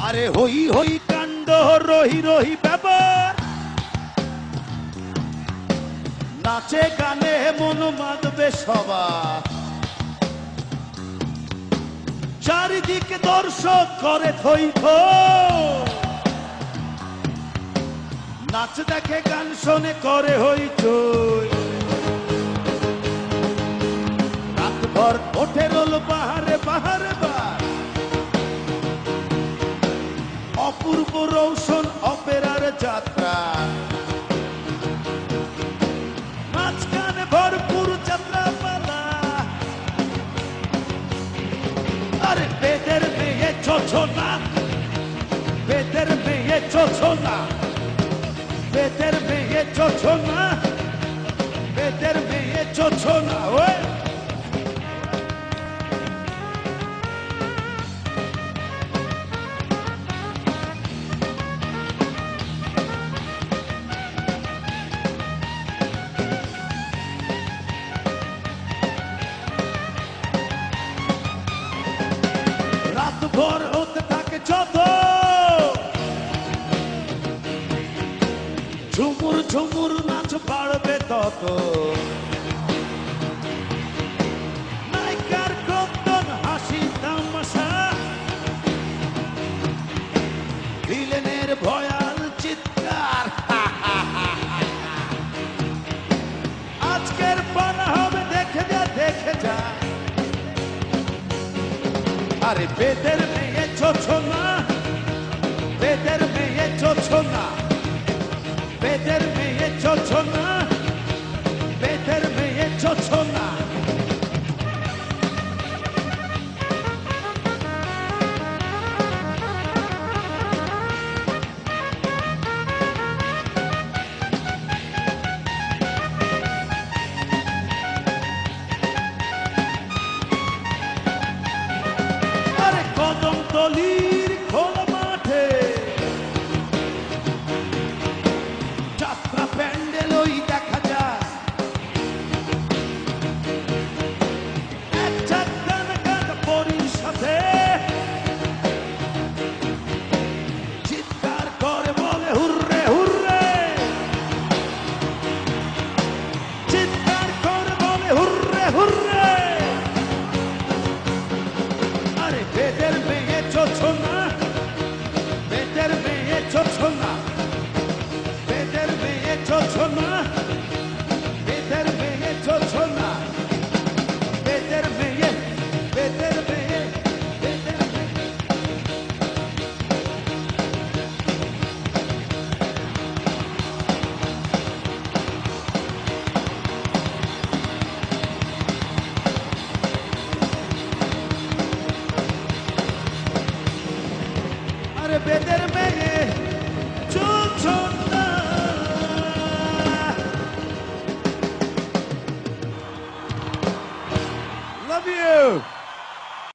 আরে হই হই কাণ্ড রহি রহি ব্যাপার নাচে গানে মন মাদবে সবার চারিদিকে দর্শক করে থই থই নাচ দেখে গান শোনে করে হইচই রাতভর ওঠে রোল পাহাড়ে পাহাড়ে বার অপূর্ব রৌশন অপেরার যাত্রা মাঝখানে ভরপুর যাত্রা পালা আরে বেদের মেয়ে ছোছনা বেদের মেয়ে ছোছনা বেদের মেয়ে ছোছনা বেদের মেয়ে ছোছনা ওই ভোর হতে থাকে যত ঝুমুর ঝুমুর নাচ বাড়বে তত নায়িকার ক্রন্দন হাসি তামাশা ভিলেনের ভয়াল চিৎকার আজকের পানা হবে দেখে যা দেখে যা আরে বেদের মেয়ে ছোছনা বেদের মেয়ে ছোছনা বেদের মেয়ে ছোছনা বেদের মেয়ে ছোছনা কদমতলীর খোলা মাঠে যাত্রা প্যান্ডেল ওই দেখা যায় এক ঝাঁক গান গান পরীর সাথে চিৎকার করে বলে হুররে হুররে চিৎকার করে বলে হুররে হুররে আরে বেদের মেয়ে ছোছনা বেদের মেয়ে ছোছনা বেদের মেয়ে ছোছনা বেদের মেয়ে ছোছনা বেদের মেয়ে বেদের মেয়ে বেদের মেয়ে আরে বেদের মেয়ে ছোছনা Love you.